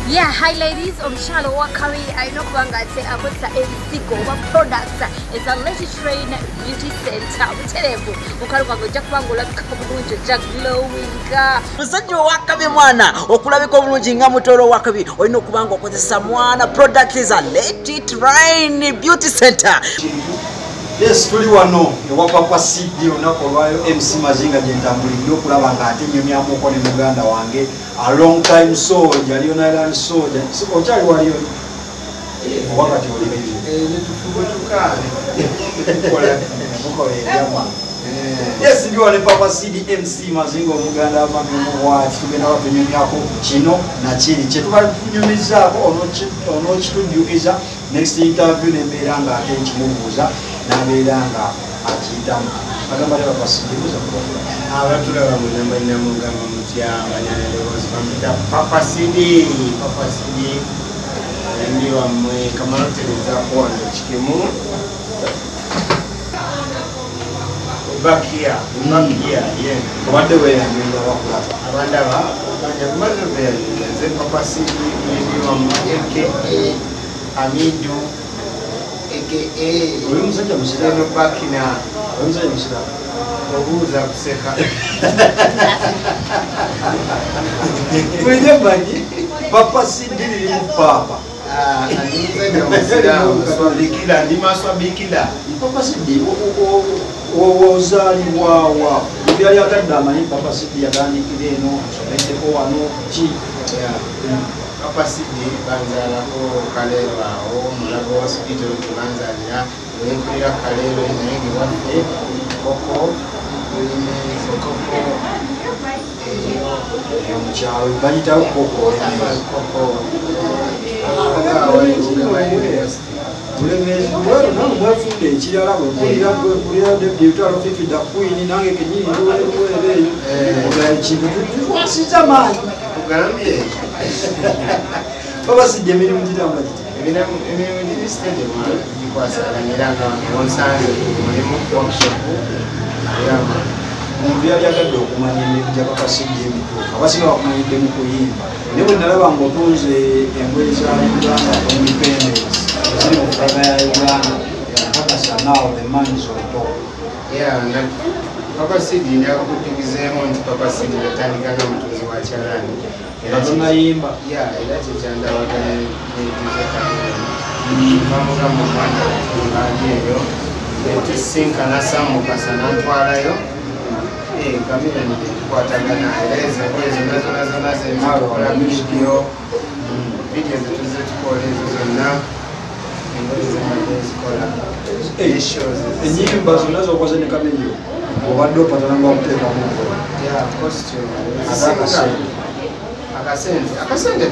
Yeah, hi ladies, Omukyalo Wakabi alina okubanga ate akozesa ebisigo oba products eza Letty Train Beauty Center butereevu mukalu gwange ojja kubanga olabika bulungi ojja glowinga musajja Wakabi mwana okulabika obulungi nga mutoolo Wakabi olina okubanga okozesa mwana products za Letty Train Beauty Center. Yes, tuli wano ewapa kwa CD onako olwayo MC Mazinga gyentambulidde okulaba nga ate nnyumyamuko ne muganda wange a long time soldier, Leon Island soldier. Okyali waliyo wakati yes, ndi wane papa CD MC Mazinga omuganda amami omubwati tugenda batunyumyako kino na kiri kyetubakunyumizaako onokitujjukiza next interview nembeera nga ate nkimubuuza nabeera nga akiyitamu agamba leba pasidibuza abatulaba munamanya mugamba mutya abanyaneloozi bamita papa CD ndi wammwe kamaloterezaako wano kikemu bakia obadde weyambinga bakulaba abandaba banyagumaze beyambinga nze papa CD ndi wammwe aka Amidu oli musajja musiraamu bakina oli musajja musiraamu obuuza kuseka mwenye manyi papa CD lirimu paapa swabikila ndi maswabikila papa CD ozaalibwawa byali atadde amanyi papa CD yatandikira eno asomeddeko wano ki Papa CD banzalako Kalero awo Mulago hospital banzalira wenkulira Kalero naye waffe koko omukyalo bayitawo koko bulemezi bwero nange bwefunda ekirala bwekulira debutalo fifida queen nange kenyini luwereeyo ekintu tuwasiza maanyi ugambye papa CD emirimu gitambula giti emirimu giri stadium gikwasaganyira nga onsanze mulimu workshop omuntu yali agadde okumanya emirimu gya papa CD emituuka abasinga bakumanyidde mu kuyimba naye bwe nalaba ng'otunze engoye za Uganda independence eziri mu fulaga ya Uganda yakakasa now the man is on top. Papa CD njagala kujjukizeemu nti papa CD yatandika nga mutunzi wa kyalaani atonayimba era kyekyandabagana netuze kamuga mu Rwanda ngaali eyo netusinkana Samukasa nantwalayo kamilani tetukwatagana era ezo engoye zonna zonna zentukola vidiyo zetuze tukola ezo zonna engoye zemadde zikola enyimba zonna zokoze ne kamilio obadde opatana nga okuteekamu akasente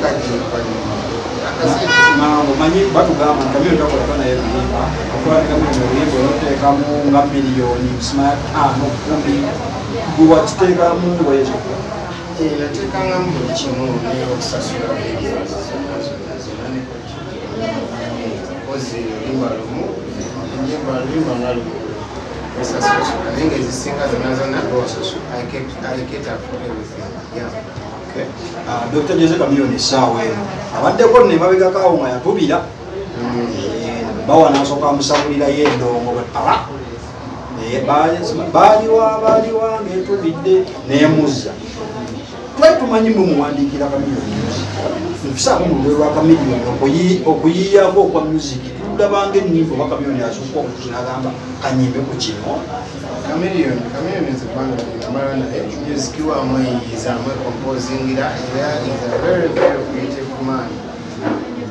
omanyi batugamba nti kamilio takolako naye ebiyimba akolanikamulina oluyimba oloteekamu nga miliyoni simaya 5 10 gwe wakiteekamu ngoye zokka nateekangamu buli kimu naye okusasula ozi oluyimba lumu oluyimba nga lumu osasula naye nga ezisinga zonna zonna I cater for everything. Dr. Jose Kamilio essaawa eno abaddeko ne mabegakaawo nga yatubira bawa nasooka amusabulirayo endongo baaliwa ngaetubidde neyemuzza twali tumanyi mumuwandiikira Kamilio ntusaamu mu lwe lwa Kamilio okuyiiyako okwa music tulabanga ennyimba oba Kamilio asooka okuzina agamba kanyimbe ku kino Kamilio zibanga amala naye music wamu eyiizamu composingira era is a very very creative man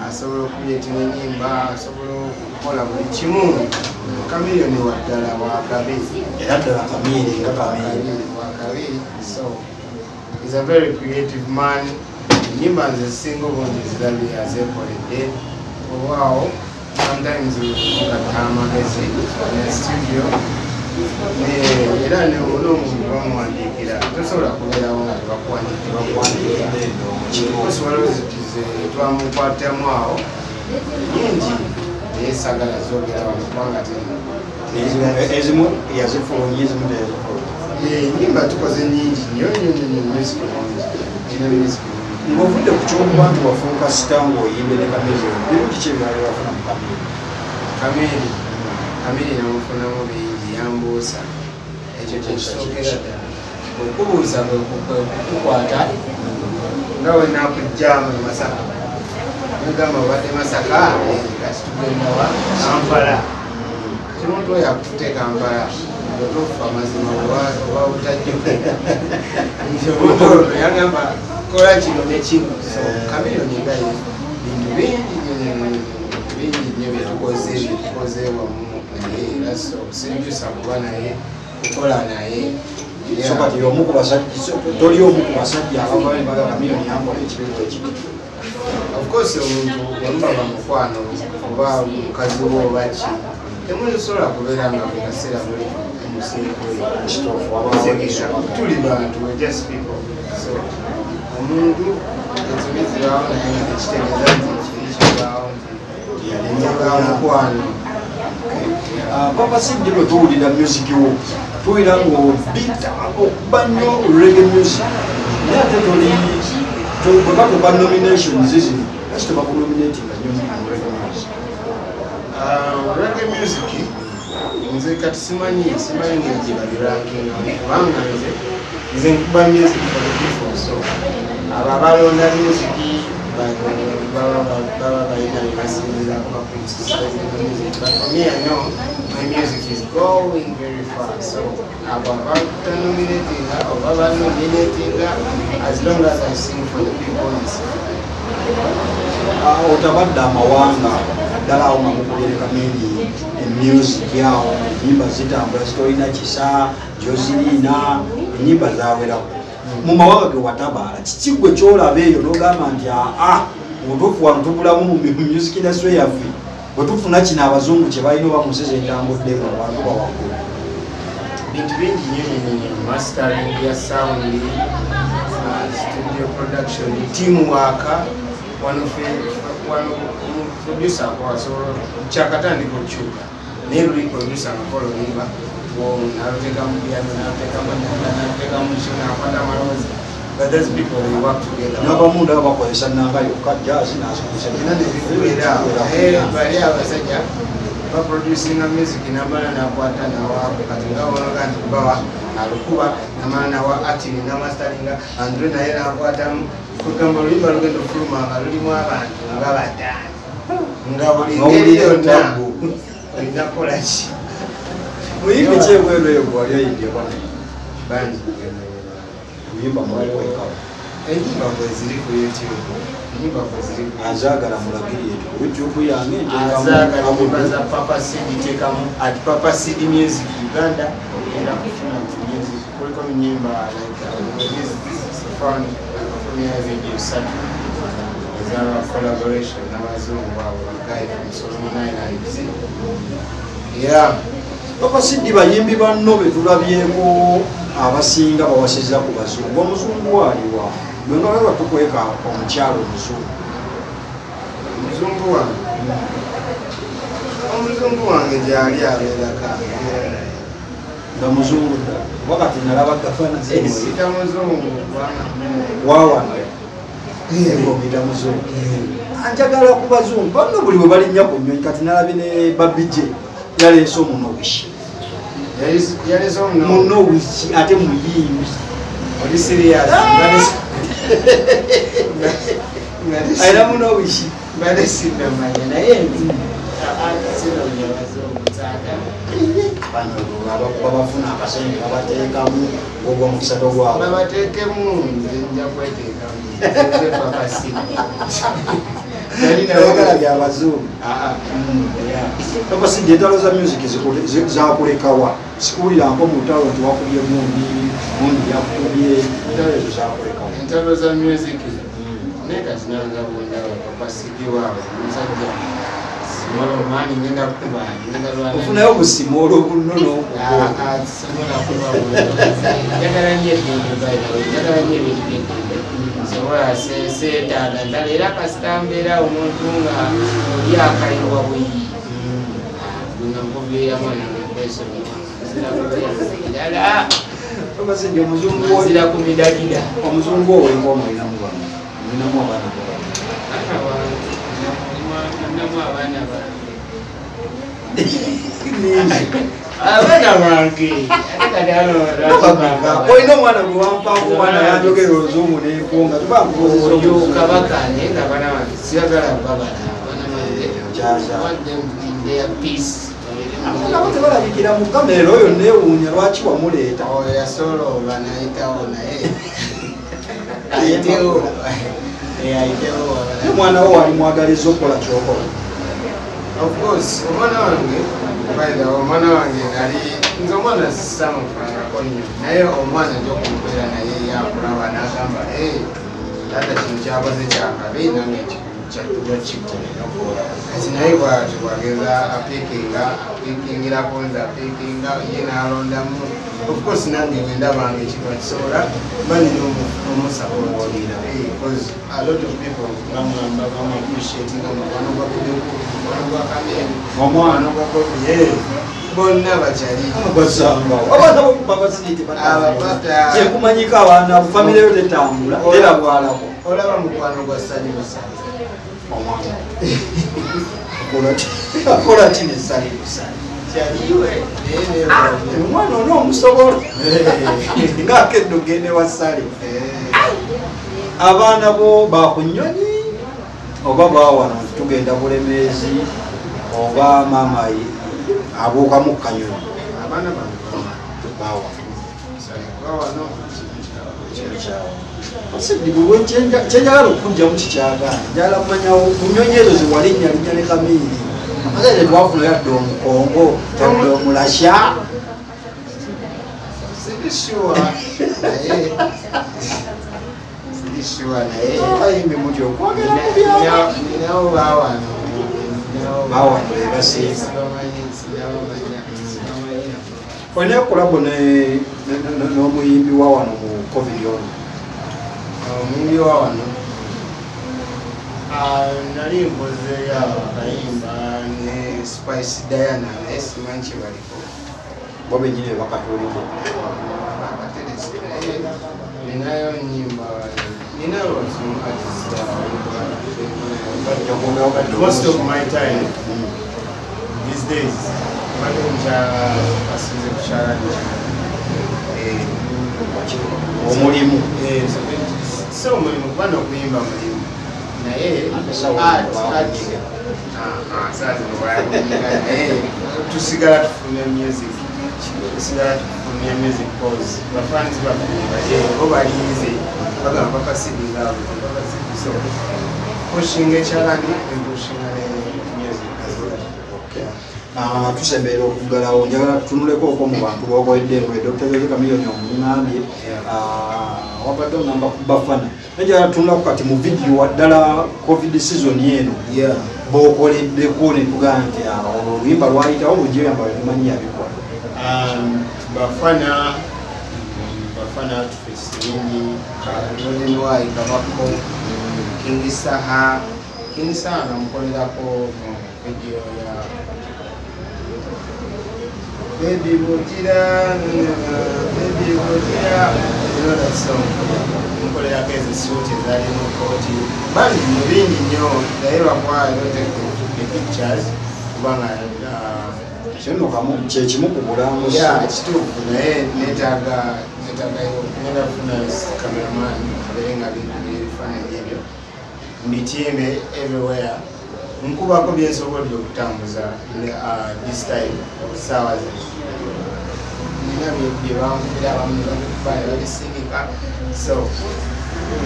asobola okuyeetinga ennyimba asobola okukola buli kimu Kamilio ni waddala wakabi era ddala Kamilio nga Kamilio wakabi so is a very creative man ennyimba nze singa obungi zirabye azeekoledde obwawo sometimes mugatta amagezi ne studio era n'omuntu bamuwandiikira tosobola kubeerawo nga tebakuwandiikira osobola zitize twamukwatamu awo nyingi naye sagala zogera wamukubanga ezimu yazifulumya ezimu teyazifulumya ennyimba tukoze nyingi nnyo music ng'ovudde ku ky'okubantu wafuuka sitango oyimbe ne Kamere birungi ki ebirala wafuna mu Kamere namufunamu bingi yambuusa ekyo kyekisookera ddala okubuuza kukwata nga we nakujjaamu e Masaka nogamba obadde Masaka kati tugenda wa Kampala kimuntu oyo akutute Kampala otofa mazima oba butajjuke nti omuntu ono yagamba kola kino ne kino Kamere nyengayo bintu bingi nnyo byetukoze wamu naye era okusinjusa kuba naye kukola naye kati toli omu ku basajja abavale baga Kamere yakola ekibigo ekibi. Of course omuntu bwemuba bamukwano oba mukazi we oba ki temusobola kubeera nga buli kaseera muli tuli bantu we just people. So omuntu ekibizirawo naye nga tekitegeeza nti kiri kibaawo nti yalinyaga mukwano. Papa Sid bwe tuwulira music wo tuwulira ng'obita okuba nnyo reggae music naye ate toli bwe batuba nominations zino lwaki tebakunominatinga nnyo mu reggae music? Reggae music nze kati simanyi ngeri gye babirankinga kubanga nze nkuba music for the people. So abo abalonda music baba balina byebasinzirako bakumusisaiza music, but for me I know my music is going very far. So abo abanominatinga oba banominatinga as long as I sing for the people. Otabadde amawanga ddala awo nga mukubire Kamere emusic yawo ennyimba zitambula zitolina kisa gyozirina ennyimba zawerako mu mawanga ge watabaala kiki gwe kyolaba eyo n'ogamba nti omutuufu wano tubulamu mu music industry yaffe bwe tufuna kino abazungu kye balina oba museze entambuddemu abantu bawaggulu? Bintu bingi nnyo mastering ya sound, studio production, teamwork, one producer kwasobola kyakatandika okukyuka naye luli producer ngakola oliba naluteka mu piano naluteka manyanga naluteka mu kyo nakwata amaloozi, but those people they work together. N'abamu ndaba bakozesa nnanga yokka jazz n'azikusa era nebikubeera bali abasajja baproducinga music namala nakwata nawaako kati ngawonoga nti bawa alukuba namala nawa acting namasteringa andre naye nakwatamu kugamba oluyimba lugendo fuluma nga lulimu abantu nga bataano nga buli ngeri yonna olina kukolaki muyimbi kyebwero eyo gwali oyimbye bwana bangi kuyimba mwakwekawo enyimba bwe ziri ku YouTube, enyimba bwe ziri ku azaagala mulagirire ku YouTube yange azaagala nyimba za Papa Sid tekamu at Papa Sid Music Uganda era kufuna music kuliko nyimba like this fun kufuna video satu ezara collaboration n'abazungu babo bagayi from Solomon Islands. Yeah, Papa Sid bayimbi banno be tulabyeko abasinga bawasiza ku bazungu. Omuzungu waliwa mwenga wewa tukweka omukyalo omuzungu. Omuzungu wange gyali abeeraka nga muzungu dda wakati nalaba gafana sita muzungu wawange ng'omuyita muzungu anjagala ku bazungu banno buli bwe balinnya ku nnyonyi kati nalabe ne babije yaleese omunowishi munowishi ate muyimbi oli serious ayina munowishi mbadde sinnamanya naye nti sinonya bazungu bano babafuna akasenge babateekamu ogwa mu kisato gwabo babateekemu nze nja kweteekamu Papa Sid ayagala byabazungu. Papa Sid entalo za music zakulekawa sikuwulira nko mu ntalo nti wakubye gundi yakubye entalo ezo zakulekawa entalo za music naye kati nanga bundaba Papa Sid waabwe musajja simolo mani ngenda kuba ngenda lwana ofunayo busimolo obunono simola kuba njagala nnyo ebintu baina njagala nnyo ebintu sobola seetaaga ddala era kasita mbeera omuntu nga oli akayiwa bweyi nga nkuviiramu nankwesonyiddala Papa Sid omuzungu zira ku midagida omuzungu owenga omulinamu bano ninamu abana olina omwana gwe wampaako omwana yanjogera oluzungu neekonga nabo tebalabikira mu kamera oyo neewuunya lwaki wamuleeta omwana wo wali mwagaliza okukola kyokola omwana wange nali nze omwana samafarangako nnyo naye omwana gyokumubeera naye yakulaba nagamba taata kino kyakoze kyakabi nange kyatuba kikola kati naye bwageza apiikingirako nze apiikinga ye nalondamu ofcourse nange wendabange ekitwa kisobola banina omusapoolira because a lot of people bamwamba bamappreciatinga mukwano gwa kudeku mukwano gwa kamere omwana bonna bakyali abaana kyekumanyika abaana famire yo tetambula era bwalako olaba mukwano gwa sali busali akola ki nesali busali omwana ono omusobola ngaakedde ogende wa sali abaana bo bakunyonyi oba bawano tugenda bulemeezi oba maama abuukamu kanyonyi abaana kyenjagala okujjamu kikyagaana njagala kumanyawo kunyonyi ezo ziwalinnyalinya ne kamiiri amaze twafuna yadde omukongo yadde omulasya ayimbe mutyo okwagala ninawo bawano bawano ebasiiga olina kolabo n'omuyimbi wa wano mu covid ono omuyimbi wa wano nali mpoze akayimba ne Spice Diana naye simanyi kyebaliko bo benyini bakatuuliko ninayo nyimba ninayo most of my time these days asize kukyalani omulimu si omulimu kubana okuyimba mulimu naye tusigala tufulumya music cause bafanzi bo balinze bagamba bakasidiga so pushinga ekyalani empushinga ne music tusembeera okuggalawo njagala tutunuleko okwo mu bantu bogoedde ngwe Dr. Jose Chameleone omungambye wabadde ogamba ku Bafana njagala tutunulako kati mu vidiyo waddala covid season eno bokoleddeko ne tugamba nti oluyimba lwayitawo lujeyamba lumanyi yabikola Bafana tufesi nyingi katonenwayi kabako kingisaha namukolerako mu vidiyo ya Baby Botira, you know that song. Mukole yake zisuti zali mu koti. Bali mubindi nnyo naye lwakwa take the pictures kubanga kino kamu kyekimu ku bulamu kituufu naye neetaaga ngenda kufuna cameraman abeerenga bifaananyi ebyo mbitiime everywhere nkubako byensobodde okutambuza this time saawa nina byebamubira abamu bakubale babisindika so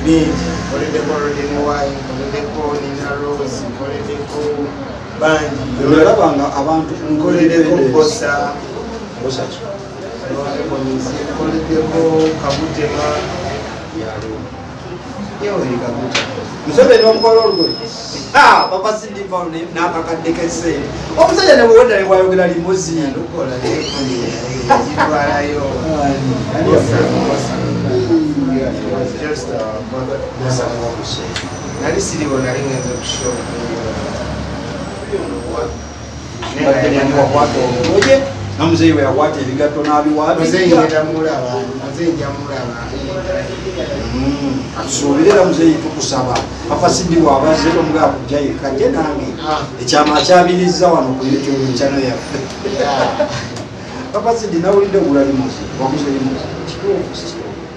bingi nkoleddeko rodenwai nkoleddeko nina rose nkoleddeko bangi olabanga abantu nkoleddeko bosa nkoleddeko kabutema yeweri kabutema Museveni omukola olugoye papa sidimba n'akakadde k'essente omusajja ne bwewedda ne bwayogera limuzini lukola gitwalayo nali siriwo nali ngenza olugoye namuzeyi we yakwata ebigatto n'abiwaabirira atusuubirira muzeyi tukusaba Papa Sidi bw'abaze tomugaa kujja yekka gye nange ekyama akyabiriza wano ku YouTube channel yaffe Papa Sidi nawulidde ogula limozi waguze limozi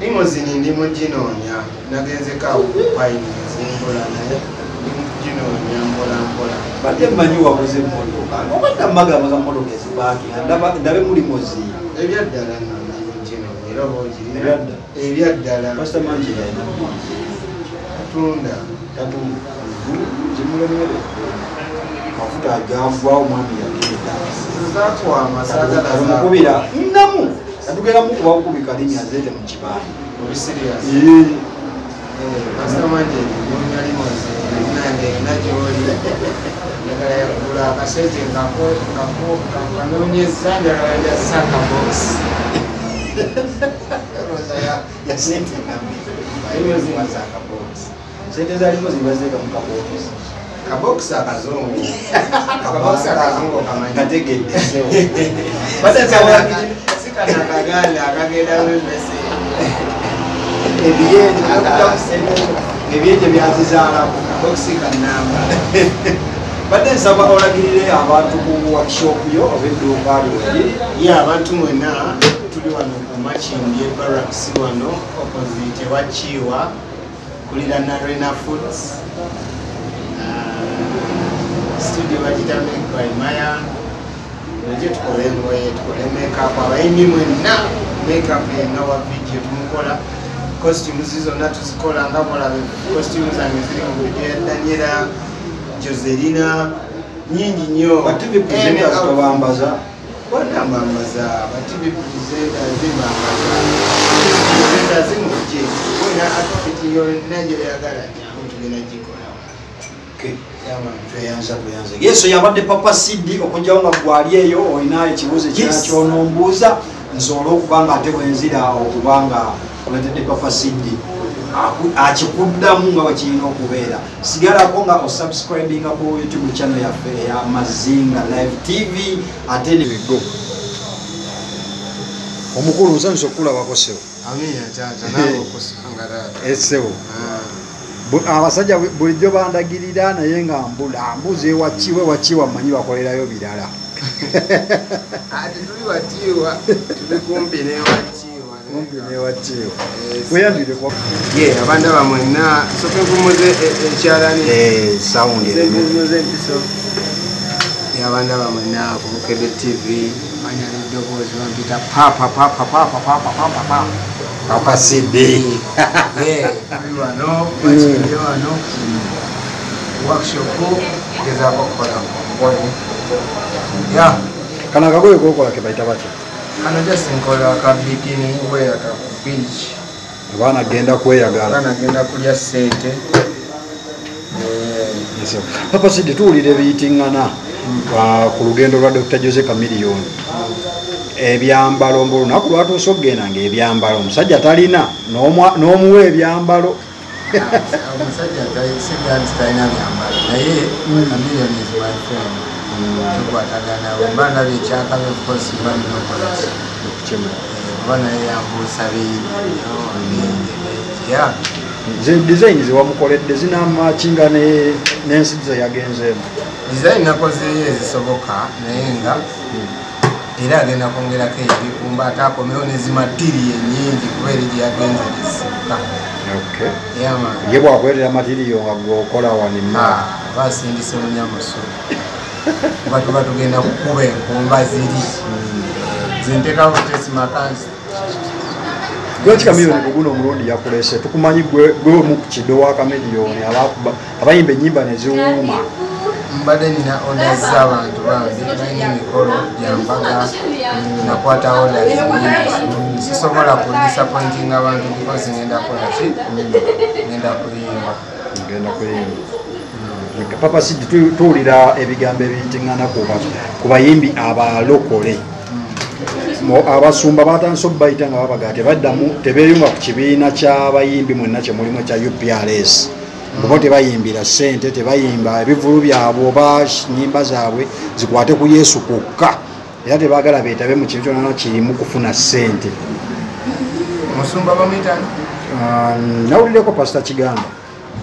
limozini ndi muginoonya nagenzeko awo kupayinizi mpola naye muginoonya mpola badde mmanyi waguze emmotoka obadda mmagamaga mmotoka ezipakinga ndabe mu limozi ebyaddala muginoonya era obaogirina ebyaddala pasita mangi yalina tunda zimulemere mafuta agavaawo mwami yagenda zatwamasagamukubira namu atugera mukuba okubika linnya azeete mu kibanja gula akasente kanonyeza njagala ja saka box sente zalimo zibazeeka mu kabokisi kabokisi akazungu kategedde sikana akaganda akagenda lwemese ebyenje byazizaalaku kabokisi kanamba badde nsaba olagirire abantu ku workshop yo oba edduuka liweri ye abantu mwena tuli wano ku makindi ebaraks wano opposite wakiwa kulira Narena Foods studio bagita Make by Maya naje tukole engoye tukole makeup abayimbi mwenna makeup yenna wa video tumukola costumes zonna tuzikola nga mulabe costumes zange ziri mu video ya Daniela Joselina nyingi nnyo bativi presenters tobambaza wanambambaza bativi presenters zibambaza zimuje wena atufiti yonna gyoyagala nyamu tugenda gikola tweyanza yesu yabadde Papa Sidi okujjawo nga gwali eyo olina ekibuuzo ekirala kyonombuuza nsobola okuba nga ate bwenzira okubanga oletedde Papa Sidi akikuddamu nga bwekirina okubeera sigalako nga osubscribinga ku YouTube channel yaffe eya Mazinga Live TV ate nebigo omukulu nsanyusa okukulabako sewo amina tata nawe okusanga tata esewo abasajja bulijjo bandagirira naye nga mbuuza ewakiwa mmanyi bakolerayo birala ati tuli watiwa tuli kumpi newakiwa weyambire abantu abamwenna soke nkumuze ekyalani sawundi empiso abantu abamwenna kubukedde TV manyala eddoboozi bampita papa Papa Sidi tuli wano bakindi wano workshop gezaako okukola kana akagoye kokola kebaita batya kano just nkola ka bikini wear ka beach abaana agenda kweyagala agenda kulya sente Papa Sidi tuwulira ebiyitiŋŋana ku lugendo lwa Dr. Jose Chameleon ebyambalo mbulunaku lwatuuse okugenda ngaebyambalo omusajja talina n'omuwa ebyambalo omusajja talina byambalo naye Chameleon is my friend tukwatagana wemba ndabye ekyakabe ofcourse baninokola oba naye yambuusa design zewamukoledde zinamakinga n'ensi ze yagenzeemu design nakozeeyo ezisoboka naye nga era agenda kwongerako ebikumba ate akomewo nezimatiriyo nyingi kubeera gyeyagenze nesibuka ye bwakwerera matiriyo nga gweokola wanima basindise munyamuso kuba tuba tugenda kukuba enkumba ziri zintekako tesimakansi lwaki Chameleon kuguno omulundi yakulese tukumanyi gweomu ku kiddo wa Chameleon abayimba ennyimba neziwuuma mbadde nina orders z'abantu bange balina emikolo gyampaga nakwata orders nyingi sisobola kudisappointinga abantu because ngenda kola ki ngenda kuyimba Papa Sidi tuwulira ebigambo ebiyitiŋŋana ku bayimbi abalokole abasumba batandise okubayita nga babaga tebaddamu tebeeyunga ku kibiina ky'abayimbi mwenna kye mulimu ekya UPRS kuba tebayimbira ssente tebayimba ebivulu byabwe oba nnyimba zaabwe zikwate ku Yesu kwokka era tebaagala beetabe mu kintu kyonna kirimu kufuna ssente. Musumba bamuyitani? Nawulireko Pastor Kiganda.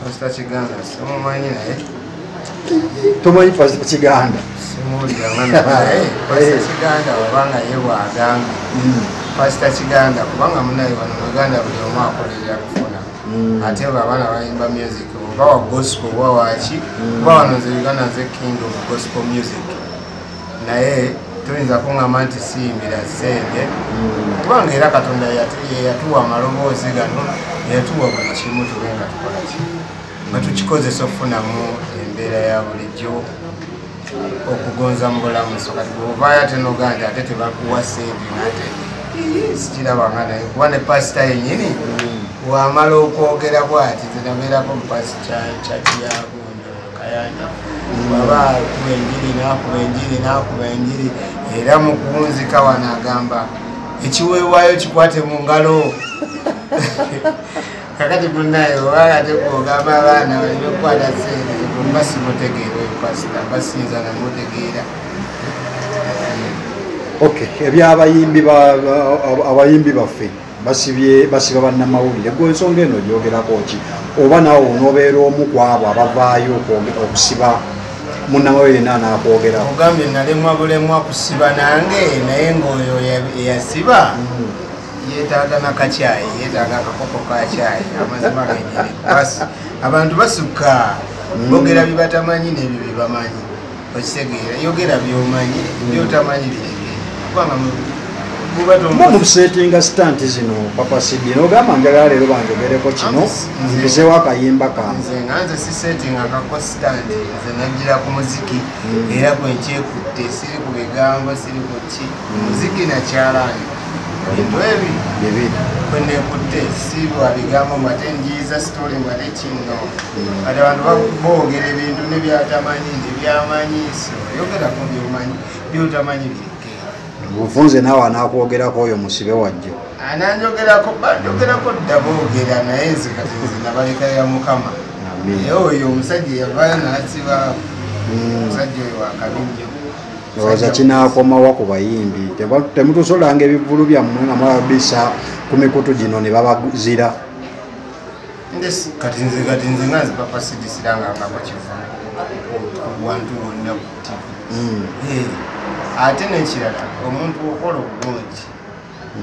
Pastor Kiganda simumanyi naye. Tomanyi Pastor Kiganda? Simuwulira naye Pastor Kiganda wabanga ye bw'agamba. Pastor Kiganda kubanga munaye wano mu Uganda buli omu akolera kufuna. Ate abaana bayimba music oba wa gospel oba waki kuba wano nze Uganda nze king of gospel music. Naye tuyinza kuŋŋamba nti siyimbira ssente kubanga era Katonda yatuwa amaloboozi gano yatuwa buli kimu tube nga tukola ki nga tukikozesa okufunamu embeera ya bulijjo okugonza mu bulamu. So kati bw'ovaayo ate n'ogamba nti ate tebakuwa ssente nate sikirabanga naye kuba ne pasita yennyini wamala okwogera bw'ati nze nabeerako mu pasita kyaki yagondo Kayanja waba akuba n'akuba enjiri era mu kuwunzika wano agamba ekiweebwayo kikwate mu ngalo. Kakati munaye oba ate bw'ogamba abaana balina okukwata ssente bba simutegeera oyo pasita basinza namutegeera. Abayimbi baffe basiba bannamawulire gwe ensonga eno gyogerako ki oba naawe onoobeera omu ku abo abavaayo okusiba munnamawulire naanaakwogera ogambye nalemwa bulemwa kusiba nange naye ng'oyo eyasiba yeetaaga nakacyayi yeetaaga akakopo ka cyayi amazima genyini basi abantu basukka bogera bibatamanyi n'ebyo byebamanyi okitegeera yogera byomanyi byotamanyi bireke kubanga musetinga stanti zino Papa Sidi nogamba njagala leero banjogereko kino mbisewo akayimba kanze nze si settinga kako stanti nze najjira ku muziki era gwe nkyekutte siri ku bigambo siri ku ki muziki nakyalaani bintu ebi kwenekutte si lwa bigambo mbate njiiza story mbate kino kati abantu boogera ebintu nebyatamanyi nebyamanyi so yogerako byomanyi byotamanyi biri bufunze naawe anaakwogeraku oyo musibe wajje ananjogerako dda boogera naye nze kati nze nabalekerera Mukama naye oyo omusajja yavaayo n'asiba omusajja oyo wakabi nnyo olowooza kinaakomawa ku bayimbi temutusolanga ebivulu byammwe nga mwabisa ku mikutu gino ne babazira kati nze nga nze Papa Sidi sirangangako kivulu ku bantu bonna ku TV ate n'ekirala omuntu okola obulungi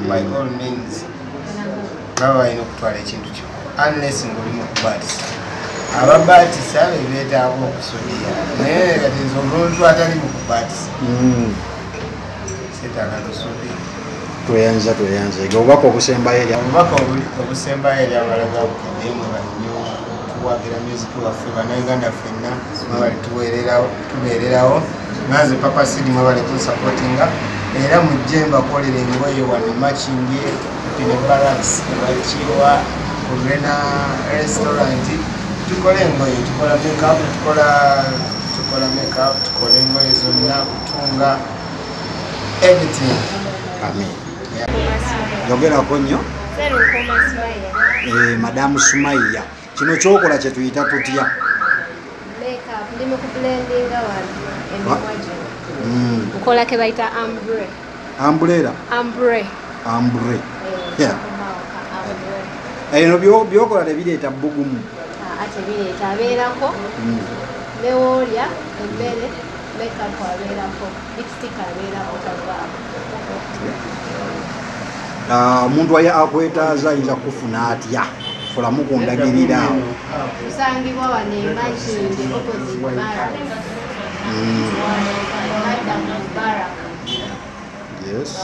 by all means baba balina okutwala ekintu kyo unless ng'oli mu kubaatisa ababaatisa be beetaaga okusudira naye kati nze omuntu atali mu kubaatisa seetaaga tusudira tweyanza obubaka obusembayo eryabalaga bukeddemu balinyo tuwagira music waffe bannayuganda ffenna mwebali tubeererawo nanze Papa Sidi mwebali kunsupportinga era mujje mbakolera engoye wano machingi pine barracks bakiwa kulena restaurant tukola engoye tukola makeup tukola engoye zonna kutunga everything. Amen. Yogerako nnyo Madamu Sumaiya kino kyokola kye tuyita tutya ukola ke baita ambre eno byokola tebireeta bugumu ate bireeta abeerako newoolya emmere makeup abeerako lipstick abeerako omuntu akwetaaza ayinza kufuna atya fulamu kundagirira tusangibwa wano emakindi opposite Baraka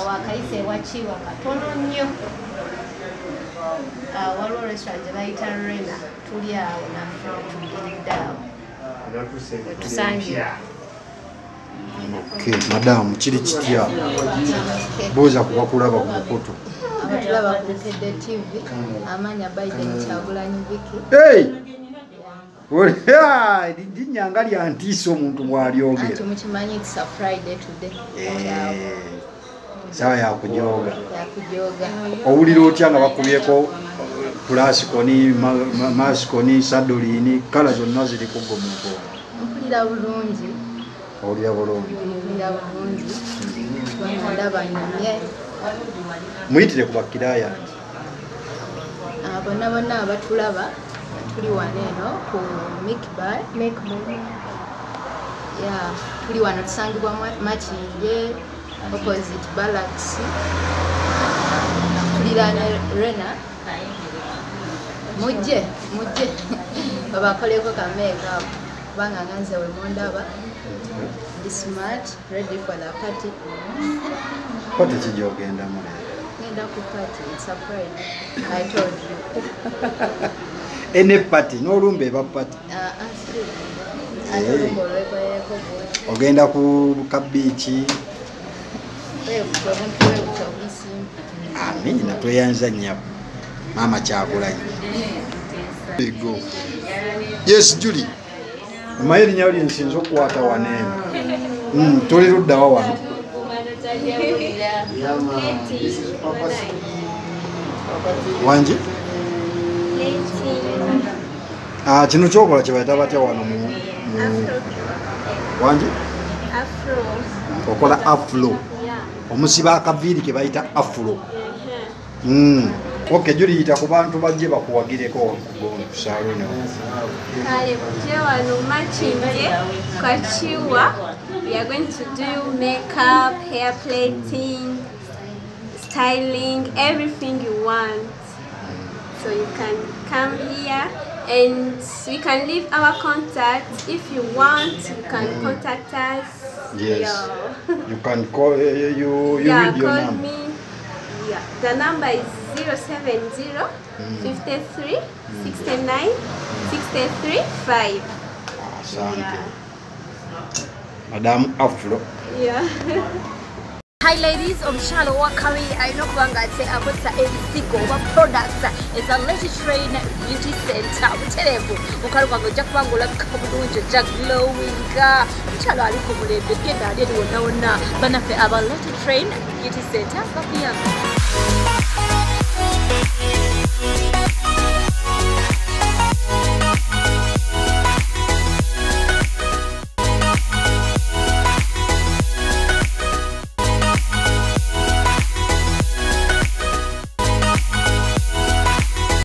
wakayise ewakiwa katono nnyo waliwo restaurant bayita Rena tuli awo naffe tugiridde awo tusangira. Madamu kiri kitya boza kuba kulaba ku mukutu abatulaba ku Tedde TV amanya Biden Kyagulanyi Vicky linyanga lya ntiisa omuntu bw'alyogera anti mukimanyi it's a Friday today sawa yakujooga owulira otya nga bakubyeko pulasikoni masikoni sadolini kala zonna ziri kuggo muntu mpulira bulungi Olya bulungi. Ndaba nyumye. Muyitire ku bakiraaya. Bonna abatulaba tuli wano eno ku Mikbar. Yeah, tuli wano tusangibwa Makinge opposite Barracks. Tuliraana Rena. Mujje babakoleko ka make-up kubanga nganze we mundaba. Be smart, ready for the party. Party kijogenda mu. Ngenda ku party, it's a Friday. I told you. Ene party, n'olumbe eba party. Ogenda ku kabichi. Amina tweyanza nnyo. Mama Kyagulanyi. Go. Yes, Julie. Mayeri nyali nsinzo kuwata wanene. Tuli rudda wa wano. Wanje? Kino kyokola kye bayita batya wano mu wanje? Afro. Okola afro. Omusiba akaviiri ke bayita afro. Okay, Julie, yita ku bantu bajje bakuwagireko ku salone. Kale kuje wano Makinge kwa Chiwa. We are going to do makeup, hair plating, styling, everything you want. So you can come here and we can leave our contact. If you want, you can contact us. Yes. You can call you read your call number. Me. Yeah. The number is 070 53 69 63 5. Asante. Madam Afro. Yeah. Hi ladies, omukyalo wakabi alina okuba ng'ate akozesa ebisigo oba products eza Letty Train Beauty Center butereevu mukalu gwange ojja kuba ng'olabika bulungi ojja glowinga omukyalo ali ku mulembe genda ali eri wonna wonna bannaffe aba Letty Train Beauty Center bakuyamba.